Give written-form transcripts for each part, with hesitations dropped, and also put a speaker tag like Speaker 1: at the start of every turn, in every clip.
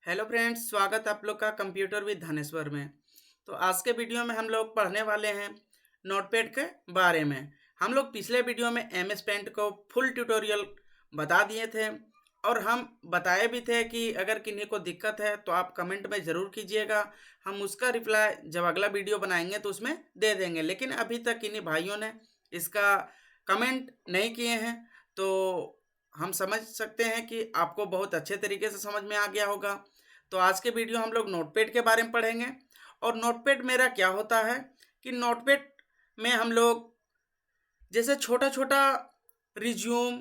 Speaker 1: Hello friends, स्वागत आप लोग का कंप्यूटर विद धनेश्वर में। तो आज के वीडियो में हम लोग पढ़ने वाले हैं नोटपैड के बारे में। हम लोग पिछले वीडियो में एमएस पेंट को फुल ट्यूटोरियल बता दिए थे और हम बताए भी थे कि अगर किन्हीं को दिक्कत है तो आप कमेंट में ज़रूर कीजिएगा। हम उसका रिप्लाई जब अगला वीडियो बनाएंगे तो उसमें दे देंगे, लेकिन अभी तक किन्हीं भाइयों ने इसका कमेंट नहीं किए हैं, तो हम समझ सकते हैं कि आपको बहुत अच्छे तरीके से समझ में आ गया होगा। तो आज के वीडियो हम लोग नोटपैड के बारे में पढ़ेंगे। और नोटपैड मेरा क्या होता है कि नोटपैड में हम लोग जैसे छोटा छोटा रिज्यूम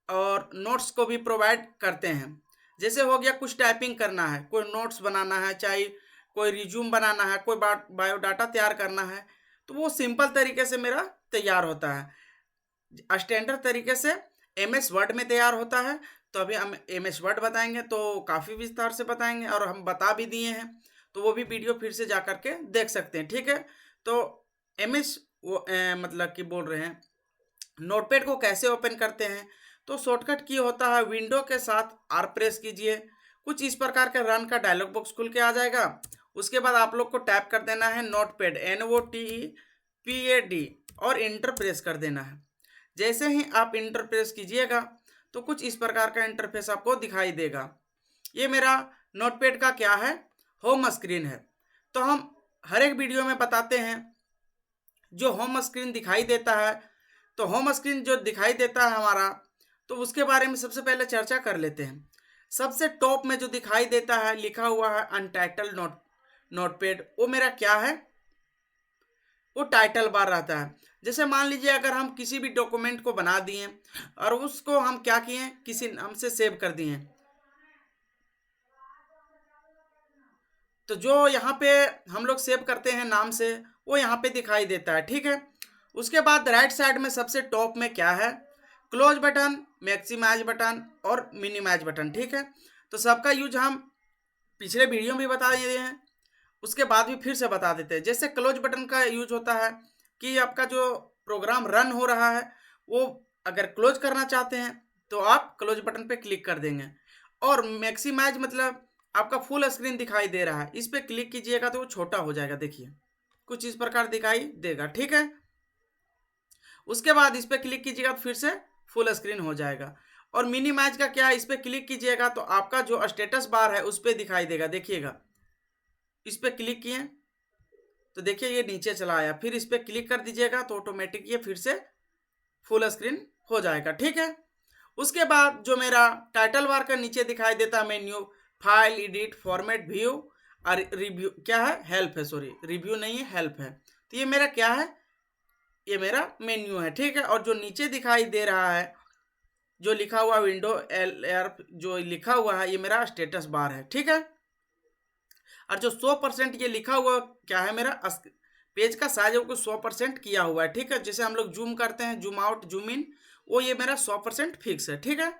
Speaker 1: और नोट्स को भी प्रोवाइड करते हैं। जैसे हो गया कुछ टाइपिंग करना है, कोई नोट्स बनाना है, चाहे कोई रिज्यूम बनाना है, कोई बायोडाटा तैयार करना है, तो वो सिंपल तरीके से मेरा तैयार होता है। स्टैंडर्ड तरीके से एमएस वर्ड में तैयार होता है। तो अभी हम एमएस वर्ड बताएंगे, तो काफ़ी विस्तार से बताएंगे और हम बता भी दिए हैं, तो वो भी वीडियो फिर से जा करके देख सकते हैं। ठीक है, तो एमएस मतलब कि बोल रहे हैं नोटपैड को कैसे ओपन करते हैं। तो शॉर्टकट की होता है, विंडो के साथ आर प्रेस कीजिए, कुछ इस प्रकार का रन का डायलॉग बॉक्स खुल के आ जाएगा। उसके बाद आप लोग को टैप कर देना है नोटपैड NOTEPAD और इंटर प्रेस कर देना है। जैसे ही आप इंटर प्रेस कीजिएगा तो कुछ इस प्रकार का इंटरफेस आपको दिखाई देगा। ये मेरा नोटपैड का क्या है, होम स्क्रीन है। तो हम हर एक वीडियो में बताते हैं जो होम स्क्रीन दिखाई देता है। तो होम स्क्रीन जो दिखाई देता है हमारा, तो उसके बारे में सबसे पहले चर्चा कर लेते हैं। सबसे टॉप में जो दिखाई देता है लिखा हुआ है अनटाइटल्ड नोटपैड, वो मेरा क्या है, वो टाइटल बार रहता है। जैसे मान लीजिए अगर हम किसी भी डॉक्यूमेंट को बना दिए और उसको हम क्या किए, किसी नाम से सेव कर दिए, तो जो यहाँ पे हम लोग सेव करते हैं नाम से, वो यहाँ पे दिखाई देता है। ठीक है, उसके बाद राइट साइड में सबसे टॉप में क्या है, क्लोज बटन, मैक्सिमाइज बटन और मिनिमाइज बटन। ठीक है, तो सबका यूज हम पिछले वीडियो में भी बता दिए हैं, उसके बाद भी फिर से बता देते हैं। जैसे क्लोज बटन का यूज होता है कि आपका जो प्रोग्राम रन हो रहा है वो अगर क्लोज करना चाहते हैं तो आप क्लोज बटन पे क्लिक कर देंगे। और मैक्सिमाइज मतलब आपका फुल स्क्रीन दिखाई दे रहा है, इस पर क्लिक कीजिएगा तो वो छोटा हो जाएगा, देखिए कुछ इस प्रकार दिखाई देगा। ठीक है, उसके बाद इस पर क्लिक कीजिएगा तो फिर से फुल स्क्रीन हो जाएगा। और मिनिमाइज का क्या है, इस पर क्लिक कीजिएगा तो आपका जो स्टेटस बार है उस पर दिखाई देगा, देखिएगा इस पर क्लिक किए तो देखिए ये नीचे चला आया, फिर इस पर क्लिक कर दीजिएगा तो ऑटोमेटिक ये फिर से फुल स्क्रीन हो जाएगा। ठीक है, उसके बाद जो मेरा टाइटल बार का नीचे दिखाई देता है menu, file, edit, format, view और रिव्यू, क्या है, हेल्प है, सॉरी रिव्यू नहीं है, हेल्प है। तो ये मेरा क्या है, ये मेरा मेन्यू है। ठीक है, और जो नीचे दिखाई दे रहा है जो लिखा हुआ विंडो LR जो लिखा हुआ है, ये मेरा स्टेटस बार है। ठीक है, और जो 100% ये लिखा हुआ क्या है, मेरा पेज का साइज को 100% किया हुआ है। ठीक है, जैसे हम लोग जूम करते हैं, जूम आउट, जूम इन, वो ये मेरा 100% फिक्स है। ठीक है,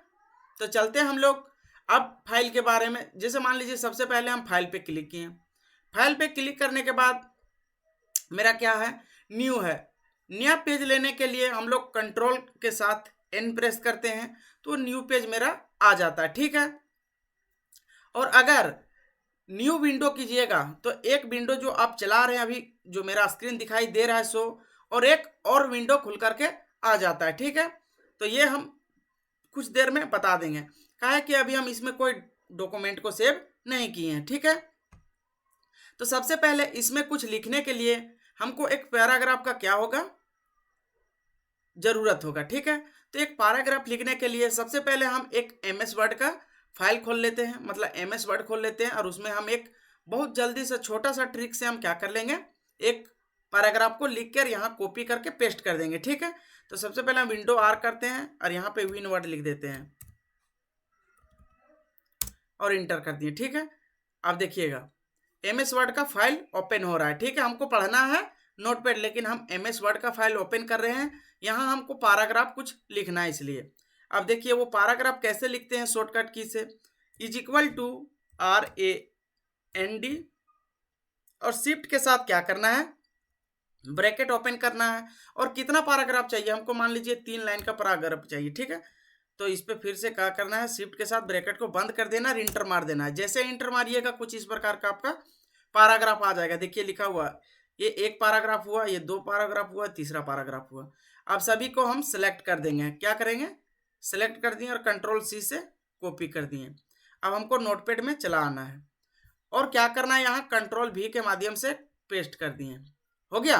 Speaker 1: तो चलते हैं हम लोग अब फाइल के बारे में। जैसे मान लीजिए सबसे पहले हम फाइल पे क्लिक किए, फाइल पे क्लिक करने के बाद मेरा क्या है, न्यू है। नया पेज लेने के लिए हम लोग कंट्रोल के साथ N प्रेस करते हैं तो न्यू पेज मेरा आ जाता है। ठीक है, और अगर न्यू विंडो कीजिएगा तो एक विंडो जो आप चला रहे हैं अभी, जो मेरा स्क्रीन दिखाई दे रहा है सो, और एक और विंडो खुल करके आ जाता है। ठीक है, तो ये हम कुछ देर में बता देंगे, कहा है कि अभी हम इसमें कोई डॉक्यूमेंट को सेव नहीं किए हैं। ठीक है, तो सबसे पहले इसमें कुछ लिखने के लिए हमको एक पैराग्राफ का क्या होगा, जरूरत होगा। ठीक है, तो एक पैराग्राफ लिखने के लिए सबसे पहले हम एक MS वर्ड का फाइल खोल लेते हैं, मतलब MS वर्ड खोल लेते हैं, और उसमें हम एक बहुत जल्दी से छोटा सा ट्रिक से हम क्या कर लेंगे, एक पैराग्राफ को लिख कर यहाँ कॉपी करके पेस्ट कर देंगे। ठीक है, तो सबसे पहले हम विंडो R करते हैं और यहाँ पे विन वर्ड लिख देते हैं और इंटर कर दिए। ठीक है, अब देखिएगा MS वर्ड का फाइल ओपन हो रहा है। ठीक है, हमको पढ़ना है नोटपैड, लेकिन हम MS वर्ड का फाइल ओपन कर रहे हैं, यहाँ हमको पैराग्राफ कुछ लिखना है इसलिए। अब देखिए वो पैराग्राफ कैसे लिखते हैं शॉर्टकट की से, =RAND और शिफ्ट के साथ क्या करना है, ब्रैकेट ओपन करना है। और कितना पैराग्राफ चाहिए हमको, मान लीजिए 3 लाइन का पैराग्राफ चाहिए। ठीक है, तो इस पर फिर से क्या करना है, शिफ्ट के साथ ब्रैकेट को बंद कर देना और इंटर मार देना है। जैसे इंटर मारिएगा कुछ इस प्रकार का आपका पैराग्राफ आ जाएगा। देखिए लिखा हुआ, ये एक पैराग्राफ हुआ, ये दो पैराग्राफ हुआ, तीसरा पैराग्राफ हुआ। अब सभी को हम सेलेक्ट कर देंगे। क्या करेंगे, सेलेक्ट कर दिए और कंट्रोल सी से कॉपी कर दिए। अब हमको नोटपैड में चला आना है और क्या करना है, यहाँ कंट्रोल भी के माध्यम से पेस्ट कर दिए। हो गया।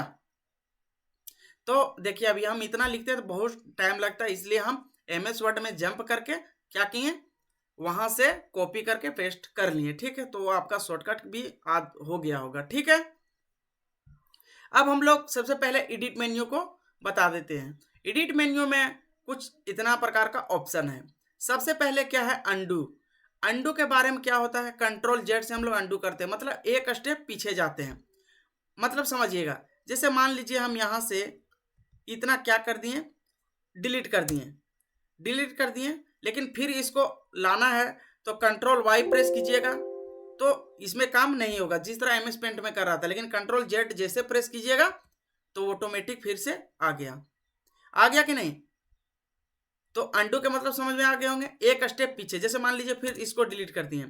Speaker 1: तो देखिए अभी हम इतना लिखते हैं तो बहुत टाइम लगता है, इसलिए हम MS वर्ड में जंप करके क्या किए, वहां से कॉपी करके पेस्ट कर लिए। ठीक है, तो वो आपका शॉर्टकट भी हो गया होगा। ठीक है, अब हम लोग सबसे पहले एडिट मेन्यू को बता देते हैं। एडिट मेन्यू में कुछ इतना प्रकार का ऑप्शन है। सबसे पहले क्या है, अंडू। अंडू के बारे में क्या होता है, कंट्रोल जेड से हम लोग अंडू करते हैं, मतलब एक स्टेप पीछे जाते हैं। मतलब समझिएगा, जैसे मान लीजिए हम यहाँ से इतना क्या कर दिए, डिलीट कर दिए, लेकिन फिर इसको लाना है तो कंट्रोल वाई प्रेस कीजिएगा तो इसमें काम नहीं होगा, जिस तरह MS पेंट में कर रहा था। लेकिन कंट्रोल जेड जैसे प्रेस कीजिएगा तो ऑटोमेटिक फिर से आ गया कि नहीं। तो अंडू के मतलब समझ में आ गए होंगे, एक स्टेप पीछे। जैसे मान लीजिए फिर इसको डिलीट कर दिए,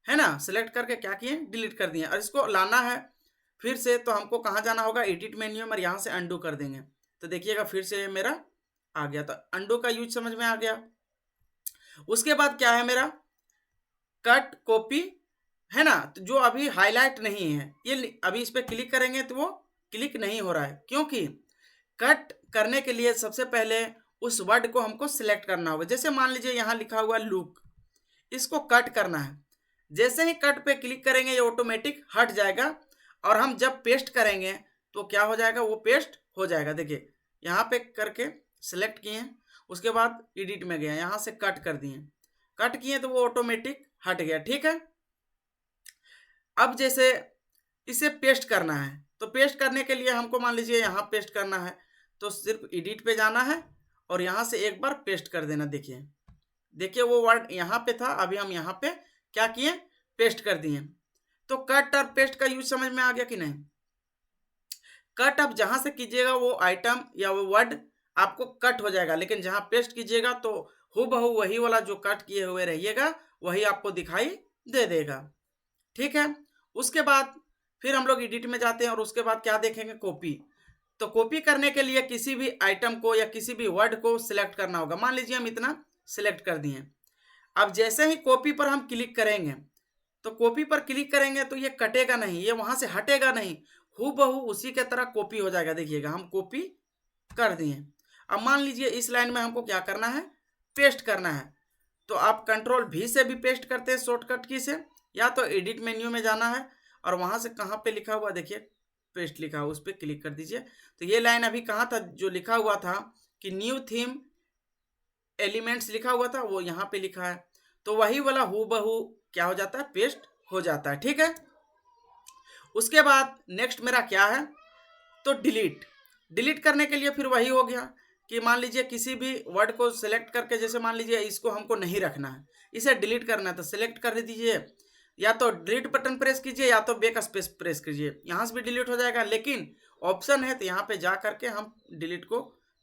Speaker 1: है ना, सेलेक्ट करके क्या किए, डिलीट कर दिए, और इसको लाना है फिर से, तो हमको कहाँ जाना होगा, एडिट मेन्यू में, यहाँ से अंडू कर देंगे। तो देखिएगा फिर से मेरा आ गया। तो अंडू का यूज समझ में आ गया। उसके बाद क्या है मेरा, कट कॉपी, है ना। तो जो अभी हाईलाइट नहीं है, ये अभी इस पर क्लिक करेंगे तो वो क्लिक नहीं हो रहा है, क्योंकि कट करने के लिए सबसे पहले उस वर्ड को हमको सिलेक्ट करना होगा। जैसे मान लीजिए यहाँ लिखा हुआ लुक, इसको कट करना है। जैसे ही कट पे क्लिक करेंगे ये ऑटोमेटिक हट जाएगा, और हम जब पेस्ट करेंगे तो क्या हो जाएगा, वो पेस्ट हो जाएगा। देखिए यहाँ पे करके सिलेक्ट किए, उसके बाद एडिट में गए, यहाँ से कट कर दिए, कट किए तो वो ऑटोमेटिक हट गया। ठीक है, अब जैसे इसे पेस्ट करना है, तो पेस्ट करने के लिए हमको मान लीजिए यहाँ पेस्ट करना है, तो सिर्फ एडिट पे जाना है और यहाँ से एक बार पेस्ट कर देना। देखिए वो वर्ड यहाँ पे था, अभी हम यहाँ पे क्या किए, पेस्ट कर दिए। तो कट और पेस्ट का यूज समझ में आ गया कि नहीं। कट आप जहाँ से कीजिएगा वो आइटम या वो वर्ड आपको कट हो जाएगा, लेकिन जहाँ पेस्ट कीजिएगा तो हूबहू वही वाला जो कट किए हुए रहिएगा वही आपको दिखाई दे देगा। ठीक है, उसके बाद फिर हम लोग एडिट में जाते हैं और उसके बाद क्या देखेंगे, कॉपी। तो कॉपी करने के लिए किसी भी आइटम को या किसी भी वर्ड को सिलेक्ट करना होगा। मान लीजिए हम इतना सिलेक्ट कर दिए। अब जैसे ही कॉपी पर हम क्लिक करेंगे, तो कॉपी पर क्लिक करेंगे तो ये कटेगा नहीं, ये वहां से हटेगा नहीं, हूबहू उसी के तरह कॉपी हो जाएगा। देखिएगा हम कॉपी कर दिए। अब मान लीजिए इस लाइन में हमको क्या करना है, पेस्ट करना है। तो आप कंट्रोल भी से भी पेस्ट करते हैं शॉर्टकट की से, या तो एडिट मेन्यू में जाना है और वहां से कहाँ पे लिखा हुआ, देखिए पेस्ट लिखा हुआ, उस पर क्लिक कर दीजिए। तो ये लाइन अभी कहाँ था, जो लिखा हुआ था कि न्यू थीम एलिमेंट्स लिखा हुआ था, वो यहाँ पे लिखा है। तो वही वाला हूबहू क्या हो जाता है, पेस्ट हो जाता है। ठीक है, उसके बाद नेक्स्ट मेरा क्या है, तो डिलीट करने के लिए फिर वही हो गया कि मान लीजिए किसी भी वर्ड को सिलेक्ट करके, जैसे मान लीजिए इसको हमको नहीं रखना है, इसे डिलीट करना है, तो सिलेक्ट कर दीजिए, या तो डिलीट बटन प्रेस कीजिए या तो बैक स्पेस प्रेस कीजिए, यहाँ से भी डिलीट हो जाएगा। लेकिन ऑप्शन है तो यहाँ पे जा करके हम डिलीट को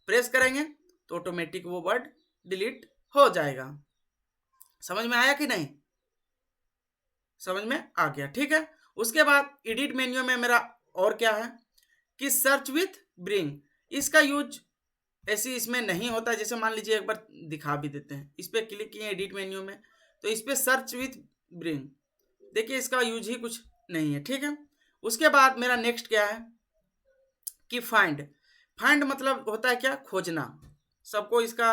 Speaker 1: प्रेस करेंगे तो ऑटोमेटिक वो वर्ड डिलीट हो जाएगा। समझ में आया कि नहीं, समझ में आ गया। ठीक है, उसके बाद एडिट मेन्यू में मेरा और क्या है कि सर्च विथ ब्रिंग, इसका यूज ऐसी इसमें नहीं होता। जैसे मान लीजिए एक बार दिखा भी देते हैं, इस पर क्लिक किए एडिट मेन्यू में, तो इस पर सर्च विथ ब्रिंग, देखिए इसका यूज ही कुछ नहीं है। ठीक है, उसके बाद मेरा नेक्स्ट क्या है कि फाइंड मतलब होता है क्या, खोजना। सबको इसका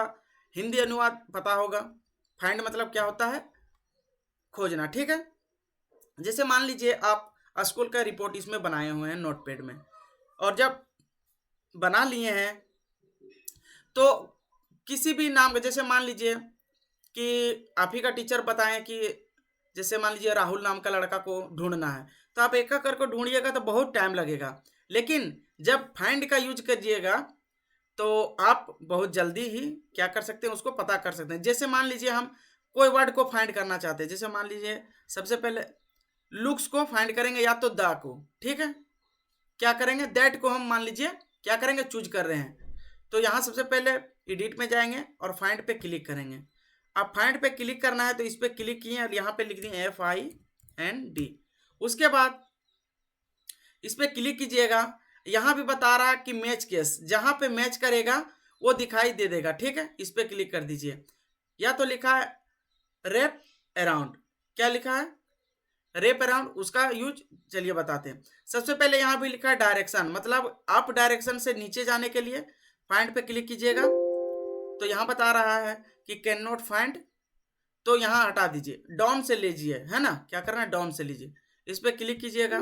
Speaker 1: हिंदी अनुवाद पता होगा। फाइंड मतलब क्या होता है, खोजना। ठीक है, जैसे मान लीजिए आप स्कूल का रिपोर्ट इसमें बनाए हुए हैं नोटपैड में, और जब बना लिए हैं तो किसी भी नाम का, जैसे मान लीजिए कि आप ही का टीचर बताएं कि जैसे मान लीजिए राहुल नाम का लड़का को ढूंढना है, तो आप एक एक करके ढूंढिएगा तो बहुत टाइम लगेगा। लेकिन जब फाइंड का यूज करिएगा तो आप बहुत जल्दी ही क्या कर सकते हैं, उसको पता कर सकते हैं। जैसे मान लीजिए हम कोई वर्ड को फाइंड करना चाहते हैं, जैसे मान लीजिए सबसे पहले लुक्स को फाइंड करेंगे या तो द को। ठीक है, क्या करेंगे, दैट को हम मान लीजिए क्या करेंगे, चूज कर रहे हैं। तो यहाँ सबसे पहले एडिट में जाएंगे और फाइंड पे क्लिक करेंगे। अब फाइंड पे क्लिक करना है तो इस पे क्लिक किए और यहाँ पे लिख दिए FIND। उसके बाद इस पे क्लिक कीजिएगा, यहाँ भी बता रहा है कि मैच केस, जहाँ पे मैच करेगा वो दिखाई दे देगा, ठीक है। इस पे क्लिक कर दीजिए। या तो लिखा है रेप अराउंड, क्या लिखा है रेप अराउंड, उसका यूज चलिए बताते हैं। सबसे पहले यहाँ भी लिखा है डायरेक्शन, मतलब अप डायरेक्शन से नीचे जाने के लिए फाइंड पे क्लिक कीजिएगा तो यहाँ बता रहा है कि कैन नॉट फाइंड, तो यहाँ हटा दीजिए, डाउन से लीजिए, है ना, क्या करना है डाउन से लीजिए। इस पे क्लिक कीजिएगा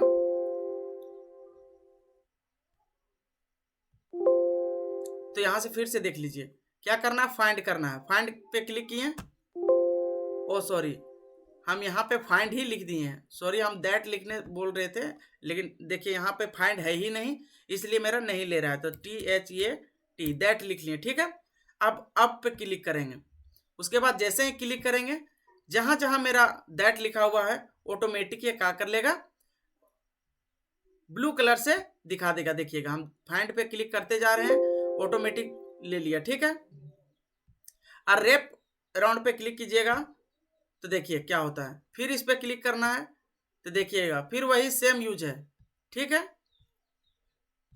Speaker 1: तो यहाँ से फिर से देख लीजिए क्या करना है, फाइंड करना है। फाइंड पे क्लिक किए, ओ सॉरी हम यहाँ पे फाइंड ही लिख दिए हैं, सॉरी हम दैट लिखने बोल रहे थे, लेकिन देखिए यहाँ पे फाइंड है ही नहीं, इसलिए मेरा नहीं ले रहा है, तो THAT दैट लिख लिए, ठीक है। अब पे क्लिक करेंगे। उसके बाद जैसे ही क्लिक करेंगे, जहाँ जहाँ मेरा दैट लिखा हुआ है ऑटोमेटिक ये क्या कर लेगा, ब्लू कलर से दिखा देगा। देखिएगा हम फाइंड पे क्लिक करते जा रहे हैं, ऑटोमेटिक ले लिया, ठीक है। और रेप अराउंड पे क्लिक कीजिएगा तो देखिए क्या होता है, फिर इस पे क्लिक करना है तो देखिएगा फिर वही सेम यूज है, ठीक है।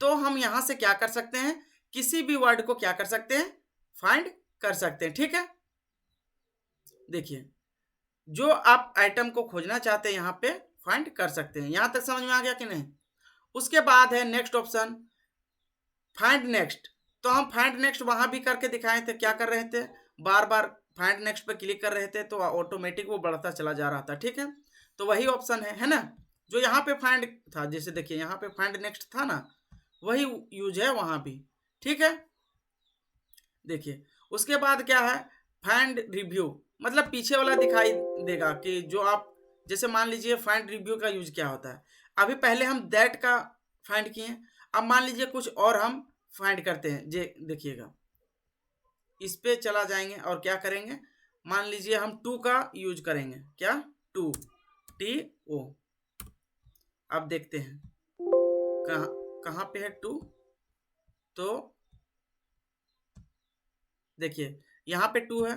Speaker 1: तो हम यहां से क्या कर सकते हैं, किसी भी वर्ड को क्या कर सकते हैं, फाइंड कर सकते हैं, ठीक है। देखिए जो आप आइटम को खोजना चाहते हैं यहाँ पे फाइंड कर सकते हैं। यहां तक समझ में आ गया कि नहीं। उसके बाद है नेक्स्ट ऑप्शन फाइंड नेक्स्ट, तो हम फाइंड नेक्स्ट वहां भी करके दिखाए थे, क्या कर रहे थे, बार बार फाइंड नेक्स्ट पे क्लिक कर रहे थे तो ऑटोमेटिक वो बढ़ता चला जा रहा था, ठीक है। तो वही ऑप्शन है ना, जो यहाँ पे फाइंड था, जैसे देखिए यहाँ पे फाइंड नेक्स्ट था ना, वही यूज है वहां भी, ठीक है। देखिए उसके बाद क्या है, फाइंड रिव्यू, मतलब पीछे वाला दिखाई देगा कि जो आप, जैसे मान लीजिए फाइंड रिव्यू का यूज क्या होता है, अभी पहले हम दैट का फाइंड किए, अब मान लीजिए कुछ और हम फाइंड करते हैं, जे देखिएगा इस पे चला जाएंगे और क्या करेंगे, मान लीजिए हम टू का यूज करेंगे, क्या टू TO। अब देखते हैं कहाँ कहाँ पे है टू, तो देखिए यहाँ पे टू है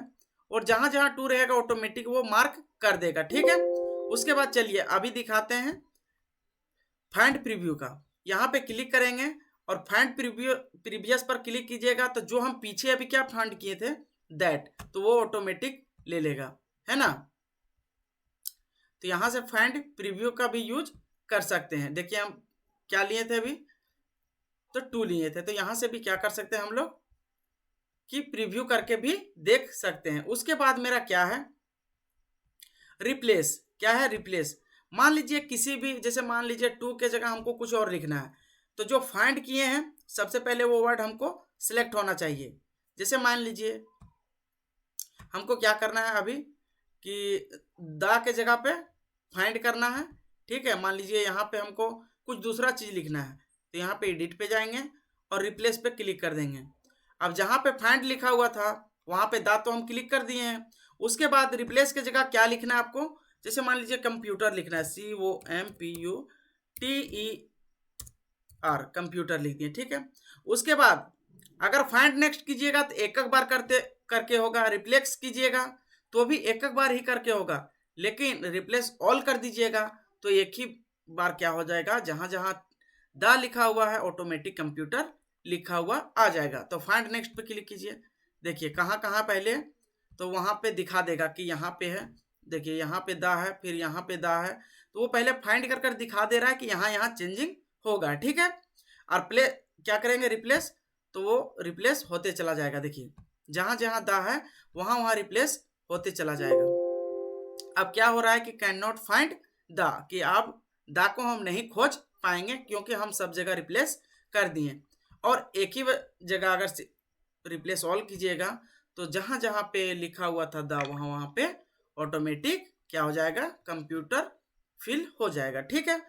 Speaker 1: और जहां जहां टू रहेगा ऑटोमेटिक वो मार्क कर देगा, ठीक है। उसके बाद चलिए अभी दिखाते हैं फाइंड प्रीव्यू का, यहाँ पे क्लिक करेंगे और फाइंड प्रीवियस पर क्लिक कीजिएगा तो जो हम पीछे अभी क्या फाइंड किए थे दैट, तो वो ऑटोमेटिक ले लेगा, है ना। तो यहाँ से फाइंड प्रीव्यू का भी यूज कर सकते हैं। देखिए हम क्या लिए थे अभी, तो टू लिए थे, तो यहाँ से भी क्या कर सकते हैं हम लोग कि प्रीव्यू करके भी देख सकते हैं। उसके बाद मेरा क्या है, रिप्लेस, क्या है रिप्लेस, मान लीजिए किसी भी, जैसे मान लीजिए टू के जगह हमको कुछ और लिखना है, तो जो फाइंड किए हैं सबसे पहले वो वर्ड हमको सिलेक्ट होना चाहिए। जैसे मान लीजिए हमको क्या करना है अभी कि दा के जगह पे फाइंड करना है, ठीक है। मान लीजिए यहाँ पे हमको कुछ दूसरा चीज लिखना है, तो यहाँ पे एडिट पे जाएंगे और रिप्लेस पे क्लिक कर देंगे। अब जहाँ पे फाइंड लिखा हुआ था वहाँ पे दा तो हम क्लिक कर दिए हैं। उसके बाद रिप्लेस के जगह क्या लिखना है आपको, जैसे मान लीजिए कंप्यूटर लिखना है, COMPUTER, कंप्यूटर लिख दिए, ठीक है। उसके बाद अगर फाइंड नेक्स्ट कीजिएगा तो एक एक बार करके होगा, रिप्लेस कीजिएगा तो भी एक एक बार ही करके होगा, लेकिन रिप्लेस ऑल कर दीजिएगा तो एक ही बार क्या हो जाएगा, जहां जहां दा लिखा हुआ है ऑटोमेटिक कंप्यूटर लिखा हुआ आ जाएगा। तो फाइंड नेक्स्ट पे क्लिक कीजिए, देखिए कहाँ कहाँ पहले, तो वहां पे दिखा देगा कि यहाँ पे है, देखिए यहाँ पे दा है, फिर यहाँ पे दा है, तो वो पहले फाइंड कर दिखा दे रहा है कि यहाँ यहाँ चेंजिंग होगा, ठीक है। और प्ले क्या करेंगे रिप्लेस, तो वो रिप्लेस होते चला जाएगा। देखिए जहां जहां दा है वहां वहां रिप्लेस होते चला जाएगा। अब क्या हो रहा है कि कैन नॉट फाइंड दा, कि आप दा को हम नहीं खोज पाएंगे क्योंकि हम सब जगह रिप्लेस कर दिए। और एक ही जगह अगर रिप्लेस ऑल कीजिएगा तो जहां जहां पे लिखा हुआ था दा वहां वहां पे ऑटोमेटिक क्या हो जाएगा, कंप्यूटर फिल हो जाएगा, ठीक है।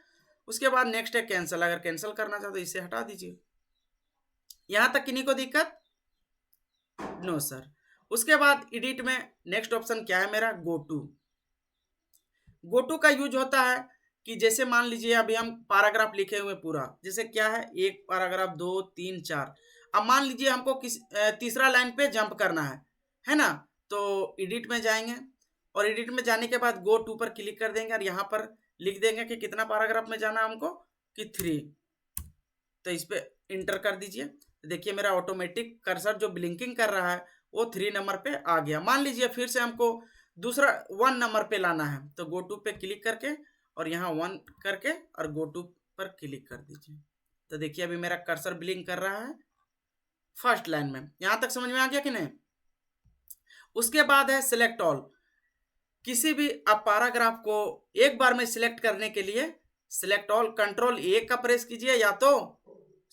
Speaker 1: उसके बाद नेक्स्ट है कैंसिल, अगर कैंसिल करना चाहते तो इसे हटा दीजिए। यहां तक किन्हीं को दिक्कत, नो सर। उसके बाद एडिट में नेक्स्ट ऑप्शन क्या है मेरा, गो टू। गो टू का यूज होता है कि जैसे मान लीजिए अभी हम पैराग्राफ लिखे हुए पूरा, जैसे क्या है एक पैराग्राफ 2 3 4, अब मान लीजिए हमको तीसरा लाइन पे जंप करना है ना, तो एडिट में जाएंगे और एडिट में जाने के बाद गो टू पर क्लिक कर देंगे और यहाँ पर लिख देंगे कि कितना पैराग्राफ में जाना है हमको कि 3। तो इस पर इंटर कर दीजिए। देखिए मेरा ऑटोमेटिक कर्सर जो ब्लिंकिंग कर रहा है वो 3 नंबर पे आ गया। मान लीजिए फिर से हमको दूसरा 1 नंबर पे लाना है तो गो टू पे क्लिक करके और यहाँ 1 करके और गो टू पर क्लिक कर दीजिए। तो देखिए अभी मेरा कर्सर ब्लिंक कर रहा है फर्स्ट लाइन में। यहाँ तक समझ में आ गया कि नहीं? उसके बाद है सिलेक्ट ऑल। किसी भी आप पैराग्राफ को एक बार में सिलेक्ट करने के लिए सिलेक्ट ऑल कंट्रोल ए का प्रेस कीजिए या तो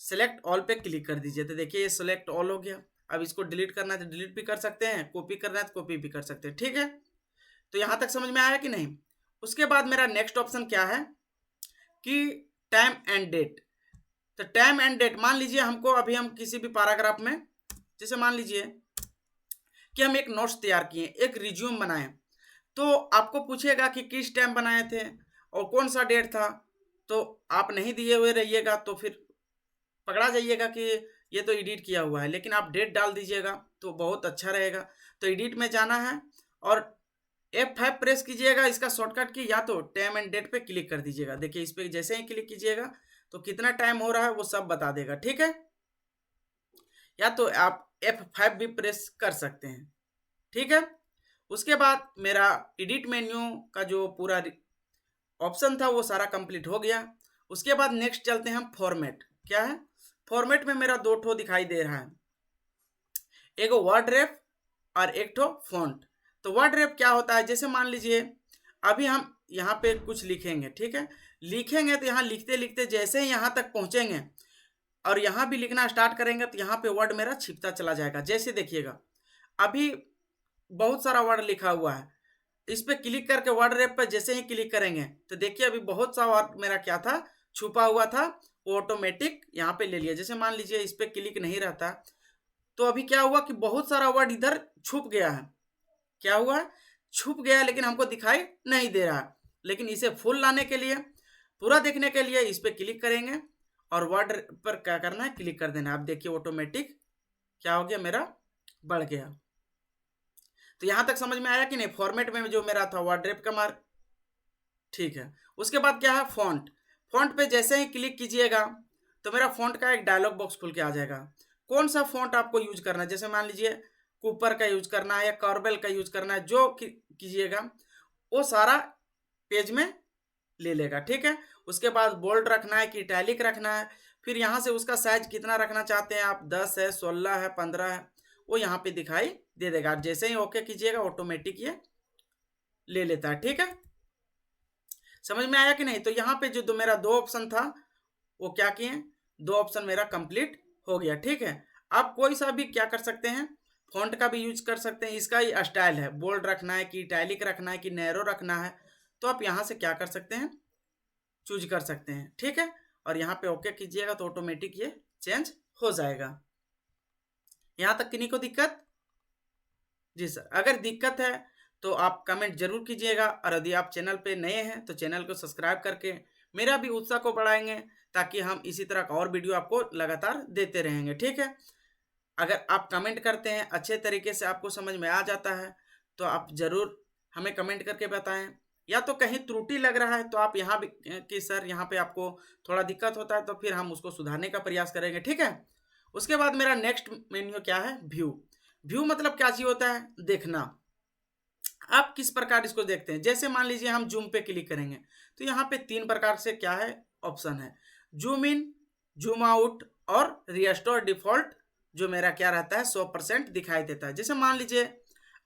Speaker 1: सिलेक्ट ऑल पे क्लिक कर दीजिए। तो देखिए ये सिलेक्ट ऑल हो गया। अब इसको डिलीट करना है तो डिलीट भी कर सकते हैं, कॉपी करना है तो कॉपी भी कर सकते हैं। ठीक है, तो यहां तक समझ में आया कि नहीं? उसके बाद मेरा नेक्स्ट ऑप्शन क्या है कि टाइम एंड डेट। तो टाइम एंड डेट मान लीजिए हमको अभी हम किसी भी पैराग्राफ में, जैसे मान लीजिए कि हम एक नोट्स तैयार किए, एक रिज्यूम बनाए, तो आपको पूछेगा कि किस टाइम बनाए थे और कौन सा डेट था। तो आप नहीं दिए हुए रहिएगा तो फिर पकड़ा जाइएगा कि ये तो एडिट किया हुआ है, लेकिन आप डेट डाल दीजिएगा तो बहुत अच्छा रहेगा। तो एडिट में जाना है और F5 प्रेस कीजिएगा इसका शॉर्टकट की, या तो टाइम एंड डेट पे क्लिक कर दीजिएगा। देखिए इस पे जैसे ही क्लिक कीजिएगा तो कितना टाइम हो रहा है वो सब बता देगा। ठीक है, या तो आप F5 भी प्रेस कर सकते हैं। ठीक है, उसके बाद मेरा एडिट मेन्यू का जो पूरा ऑप्शन था वो सारा कंप्लीट हो गया। उसके बाद नेक्स्ट चलते हैं हम फॉर्मेट। क्या है फॉर्मेट में मेरा 2 ठो दिखाई दे रहा है, एक वर्ड रेफ और एक ठो फॉन्ट। तो वर्ड रेफ क्या होता है, जैसे मान लीजिए अभी हम यहाँ पे कुछ लिखेंगे, ठीक है, लिखेंगे तो यहाँ लिखते लिखते जैसे ही यहाँ तक पहुँचेंगे और यहाँ भी लिखना स्टार्ट करेंगे तो यहाँ पे वर्ड मेरा छिपता चला जाएगा। जैसे देखिएगा अभी बहुत सारा वर्ड लिखा हुआ है, इस पे क्लिक करके वर्ड रेप पर जैसे ही क्लिक करेंगे तो देखिए अभी बहुत सा वर्ड मेरा क्या था, छुपा हुआ था, वो ऑटोमेटिक यहाँ पे ले लिया। जैसे मान लीजिए इस पे क्लिक नहीं रहता तो अभी क्या हुआ कि बहुत सारा वर्ड इधर छुप गया है। क्या हुआ है, छुप गया, लेकिन हमको दिखाई नहीं दे रहा। लेकिन इसे फुल लाने के लिए, पूरा देखने के लिए इस पे क्लिक करेंगे और वर्ड पर क्या करना है, क्लिक कर देना है। आप देखिए ऑटोमेटिक क्या हो गया, मेरा बढ़ गया। तो यहां तक समझ में आया कि नहीं? फॉर्मेट में जो मेरा था वर्ड रेप का मार्क। ठीक है, उसके बाद क्या है फॉन्ट। फॉन्ट पे जैसे ही क्लिक कीजिएगा तो मेरा फॉन्ट का एक डायलॉग बॉक्स खुल के आ जाएगा। कौन सा फॉन्ट आपको यूज करना है, जैसे मान लीजिए कूपर का यूज करना है या कॉर्बेल का यूज करना है, जो कीजिएगा वो सारा पेज में ले लेगा। ठीक है, उसके बाद बोल्ड रखना है कि इटैलिक रखना है, फिर यहाँ से उसका साइज कितना रखना चाहते हैं आप, 10 है, 16 है, 15 है, वो यहाँ पे दिखाई दे देगा। जैसे ही ओके कीजिएगा ऑटोमेटिक ये ले लेता है। ठीक है, समझ में आया कि नहीं? तो यहाँ पे जो मेरा 2 ऑप्शन था वो क्या किए, 2 ऑप्शन मेरा कंप्लीट हो गया। ठीक है, आप कोई सा भी क्या कर सकते हैं, फॉन्ट का भी यूज कर सकते हैं। इसका ही स्टाइल है, बोल्ड रखना है कि इटैलिक रखना है कि नैरो रखना है, तो आप यहाँ से क्या कर सकते हैं, चूज कर सकते हैं। ठीक है, और यहाँ पे ओके कीजिएगा तो ऑटोमेटिक ये चेंज हो जाएगा। यहाँ तक किन्हीं को दिक्कत? जी सर, अगर दिक्कत है तो आप कमेंट जरूर कीजिएगा, और यदि आप चैनल पे नए हैं तो चैनल को सब्सक्राइब करके मेरा भी उत्साह को बढ़ाएंगे, ताकि हम इसी तरह का और वीडियो आपको लगातार देते रहेंगे। ठीक है, अगर आप कमेंट करते हैं, अच्छे तरीके से आपको समझ में आ जाता है, तो आप ज़रूर हमें कमेंट करके बताएं। या तो कहीं त्रुटि लग रहा है तो आप यहाँ भी कि सर यहाँ पे आपको थोड़ा दिक्कत होता है, तो फिर हम उसको सुधारने का प्रयास करेंगे। ठीक है, उसके बाद मेरा नेक्स्ट मेन्यू क्या है, व्यू। व्यू मतलब क्या चीज़ होता है, देखना। आप किस प्रकार इसको देखते हैं, जैसे मान लीजिए हम जूम पे क्लिक करेंगे तो यहाँ पे 3 प्रकार से क्या है ऑप्शन है, जूम इन, जूम आउट और रिस्टोर डिफॉल्ट, जो मेरा क्या रहता है 100% दिखाई देता है। जैसे मान लीजिए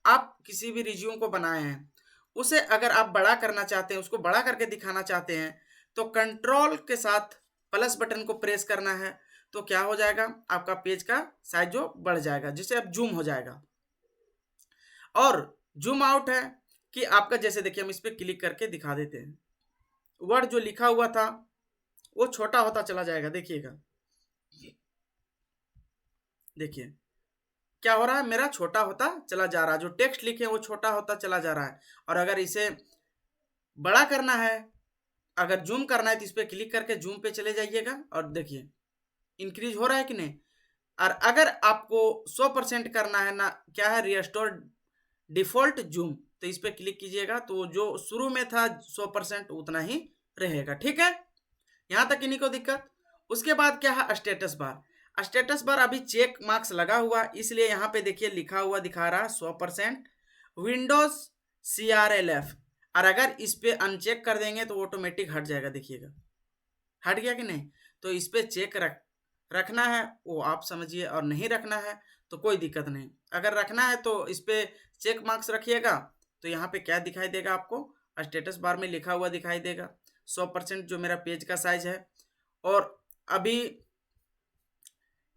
Speaker 1: आप किसी भी रिज्यूम को बनाए हैं, उसे अगर आप बड़ा करना चाहते हैं, उसको बड़ा करके दिखाना चाहते हैं, तो कंट्रोल के साथ प्लस बटन को प्रेस करना है, तो क्या हो जाएगा, आपका पेज का साइज जो बढ़ जाएगा, जिससे अब जूम हो जाएगा। और जूम आउट है कि आपका, जैसे देखिए हम इस पर क्लिक करके दिखा देते हैं, वर्ड जो लिखा हुआ था वो छोटा होता चला जाएगा। देखिएगा, देखिए क्या हो रहा है, मेरा छोटा होता चला जा रहा है, जो टेक्स्ट लिखे वो छोटा होता चला जा रहा है। और अगर इसे बड़ा करना है, अगर जूम करना है, तो इस पर क्लिक करके जूम पे चले जाइएगा और देखिए इंक्रीज हो रहा है कि नहीं। और अगर आपको 100% करना है ना, क्या है, रिस्टोर डिफ़ॉल्ट जूम, तो इस पर क्लिक कीजिएगा तो जो शुरू में था 100% उतना ही रहेगा। ठीक है, यहाँ तक इन्हीं को दिक्कत। उसके बाद क्या है, स्टेटस बार। स्टेटस बार अभी चेक मार्क्स लगा हुआ, इसलिए यहाँ पे देखिए लिखा हुआ दिखा रहा है 100% विंडोज CRLF, और अगर इस पे अनचेक कर देंगे तो ऑटोमेटिक हट जाएगा। देखिएगा हट गया कि नहीं। तो इस पे चेक रखना है वो आप समझिए, और नहीं रखना है तो कोई दिक्कत नहीं। अगर रखना है तो इस पे चेक मार्क्स रखिएगा, तो यहाँ पे क्या दिखाई देगा आपको, स्टेटस बार में लिखा हुआ दिखाई देगा 100% जो मेरा पेज का साइज है। और अभी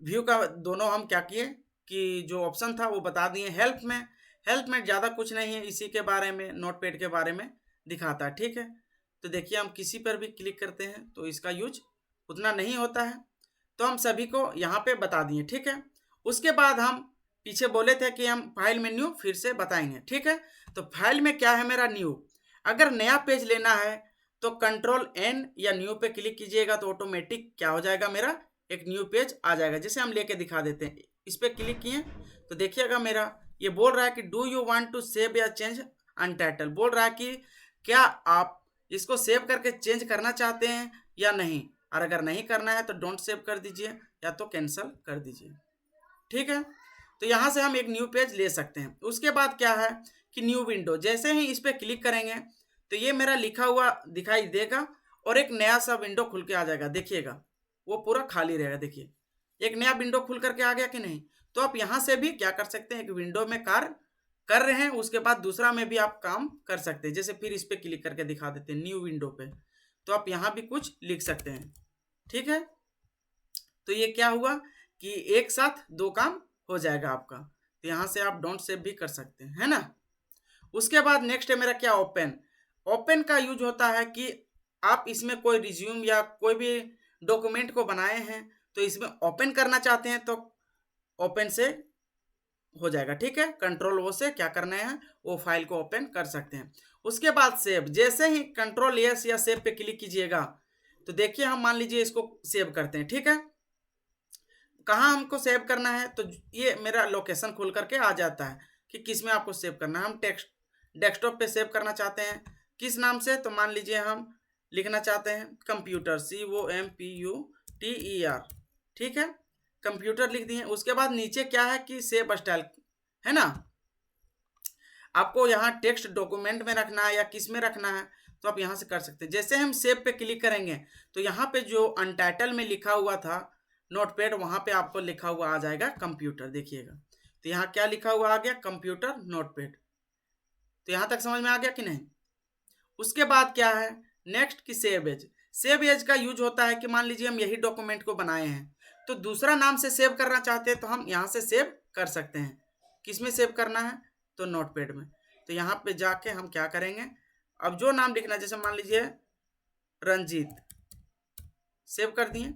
Speaker 1: व्यू का दोनों हम क्या किए कि जो ऑप्शन था वो बता दिए। हेल्प में ज़्यादा कुछ नहीं है, इसी के बारे में नोटपैड के बारे में दिखाता है। ठीक है, तो देखिए हम किसी पर भी क्लिक करते हैं तो इसका यूज उतना नहीं होता है, तो हम सभी को यहाँ पे बता दिए। ठीक है, उसके बाद हम पीछे बोले थे कि हम फाइल में न्यू फिर से बताएंगे। ठीक है, तो फाइल में क्या है मेरा न्यू, अगर नया पेज लेना है तो Ctrl+N या न्यू पे क्लिक कीजिएगा तो ऑटोमेटिक क्या हो जाएगा, मेरा एक न्यू पेज आ जाएगा। जैसे हम लेके दिखा देते हैं, इस पर क्लिक किए तो देखिएगा मेरा ये बोल रहा है कि do you want to save या चेंज अनटाइटल, बोल रहा है कि क्या आप इसको सेव करके चेंज करना चाहते हैं या नहीं, और अगर नहीं करना है तो डोंट सेव कर दीजिए या तो कैंसिल कर दीजिए। ठीक है, तो यहाँ से हम एक न्यू पेज ले सकते हैं। उसके बाद क्या है कि न्यू विंडो, जैसे ही इस पर क्लिक करेंगे तो ये मेरा लिखा हुआ दिखाई देगा और एक नया सा विंडो खुल के आ जाएगा। देखिएगा वो पूरा खाली रहेगा। देखिए एक नया विंडो खुल करके आ गया कि नहीं। तो आप यहाँ से भी क्या कर सकते हैं, एक विंडो में कार्य कर रहे हैं उसके बाद दूसरा में भी आप काम कर सकते हैं। जैसे फिर इस पर क्लिक करके दिखा देते हैं न्यू विंडो पे, तो आप यहाँ भी कुछ लिख सकते हैं। ठीक है, तो ये क्या हुआ कि एक साथ दो काम हो जाएगा आपका। तो यहाँ से आप डोंट सेव भी कर सकते हैं, है ना। उसके बाद नेक्स्ट है मेरा क्या, ओपन का यूज होता है कि आप इसमें कोई रिज्यूम या कोई भी डॉक्यूमेंट को बनाए हैं तो इसमें ओपन करना चाहते हैं तो ओपन से हो जाएगा। ठीक है, Ctrl+O से क्या करना है, वो फाइल को ओपन कर सकते हैं। उसके बाद सेव, जैसे ही Ctrl+S या सेव पे क्लिक कीजिएगा तो देखिए हम मान लीजिए इसको सेव करते हैं। ठीक है, कहाँ हमको सेव करना है, तो ये मेरा लोकेशन खुल करके आ जाता है कि किस में आपको सेव करना है। हम डेस्कटॉप पे सेव करना चाहते हैं, किस नाम से, तो मान लीजिए हम लिखना चाहते हैं कंप्यूटर, COMPUTER। ठीक है, कंप्यूटर लिख दिए। उसके बाद नीचे क्या है कि सेव स्टाइल, है ना, आपको यहाँ टेक्स्ट डॉक्यूमेंट में रखना है या किस में रखना है तो आप यहाँ से कर सकते हैं। जैसे हम सेव पे क्लिक करेंगे तो यहाँ पे जो अनटाइटल में लिखा हुआ था नोटपैड, वहाँ पे आपको लिखा हुआ आ जाएगा कंप्यूटर। देखिएगा तो यहाँ क्या लिखा हुआ आ गया, कंप्यूटर नोटपैड। तो यहाँ तक समझ में आ गया कि नहीं। उसके बाद क्या है नेक्स्ट की सेव एज का यूज होता है कि मान लीजिए हम यही डॉक्यूमेंट को बनाए हैं तो दूसरा नाम से सेव करना चाहते हैं तो हम यहाँ से सेव कर सकते हैं। किस में सेव करना है, तो नोटपैड में। तो यहाँ पे जाके हम क्या करेंगे, अब जो नाम लिखना है, जैसे मान लीजिए रंजीत, सेव कर दिए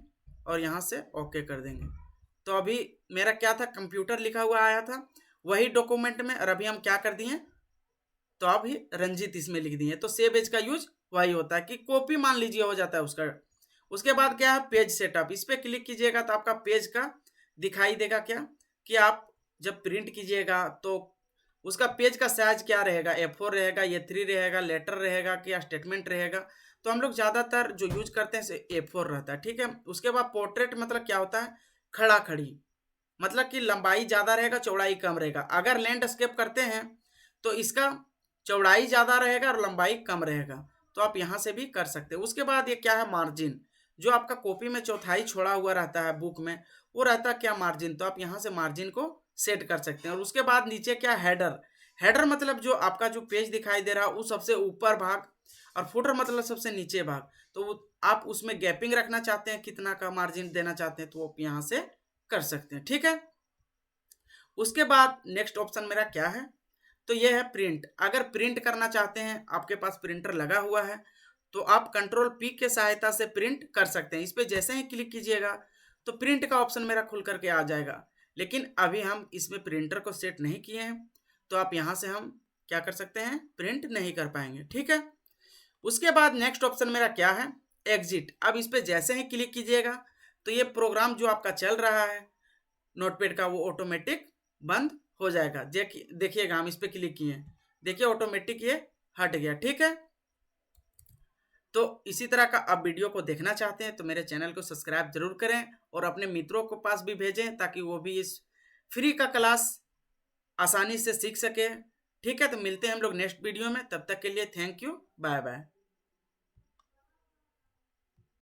Speaker 1: और यहाँ से ओके कर देंगे। तो अभी मेरा क्या था, कंप्यूटर लिखा हुआ आया था वही डॉक्यूमेंट में, और अभी हम क्या कर दिए तो अभी रंजीत इसमें लिख दिए। तो सेव एज का यूज वही होता है कि कॉपी मान लीजिए हो जाता है उसका। उसके बाद क्या है पेज सेटअप, इस पर क्लिक कीजिएगा तो आपका पेज का दिखाई देगा क्या कि आप जब प्रिंट कीजिएगा तो उसका पेज का साइज क्या रहेगा, A4 रहेगा, A3 रहेगा, लेटर रहेगा कि स्टेटमेंट रहेगा। तो हम लोग ज़्यादातर जो यूज करते हैं A4 रहता है। ठीक है, उसके बाद पोर्ट्रेट मतलब क्या होता है, खड़ा खड़ी, मतलब कि लंबाई ज़्यादा रहेगा चौड़ाई कम रहेगा। अगर लैंडस्केप करते हैं तो इसका चौड़ाई ज़्यादा रहेगा और लंबाई कम रहेगा, तो आप यहाँ से भी कर सकते हैं। उसके बाद ये क्या है मार्जिन, जो आपका कॉपी में चौथाई छोड़ा हुआ रहता है बुक में, वो रहता है क्या मार्जिन, तो आप यहाँ से मार्जिन को सेट कर सकते हैं। और उसके बाद नीचे क्या हेडर मतलब जो आपका जो पेज दिखाई दे रहा है वो सबसे ऊपर भाग, और फुटर मतलब सबसे नीचे भाग। तो आप उसमें गैपिंग रखना चाहते हैं, कितना का मार्जिन देना चाहते हैं तो आप यहाँ से कर सकते हैं। ठीक है, उसके बाद नेक्स्ट ऑप्शन मेरा क्या है, तो ये है प्रिंट। अगर प्रिंट करना चाहते हैं, आपके पास प्रिंटर लगा हुआ है तो आप Ctrl+P के सहायता से प्रिंट कर सकते हैं। इस पर जैसे ही क्लिक कीजिएगा तो प्रिंट का ऑप्शन मेरा खुल करके आ जाएगा। लेकिन अभी हम इसमें प्रिंटर को सेट नहीं किए हैं तो आप यहाँ से हम क्या कर सकते हैं, प्रिंट नहीं कर पाएंगे। ठीक है, उसके बाद नेक्स्ट ऑप्शन मेरा क्या है, एग्जिट। अब इस पर जैसे ही क्लिक कीजिएगा तो ये प्रोग्राम जो आपका चल रहा है नोटपैड का वो ऑटोमेटिक बंद हो जाएगा। देखिएगा, हम इस पर क्लिक किए, देखिए ऑटोमेटिक ये हट गया। ठीक है, तो इसी तरह का आप वीडियो को देखना चाहते हैं तो मेरे चैनल को सब्सक्राइब जरूर करें और अपने मित्रों को पास भी भेजें ताकि वो भी इस फ्री का क्लास आसानी से सीख सके। ठीक है, तो मिलते हैं हम लोग नेक्स्ट वीडियो में, तब तक के लिए थैंक यू, बाय बाय।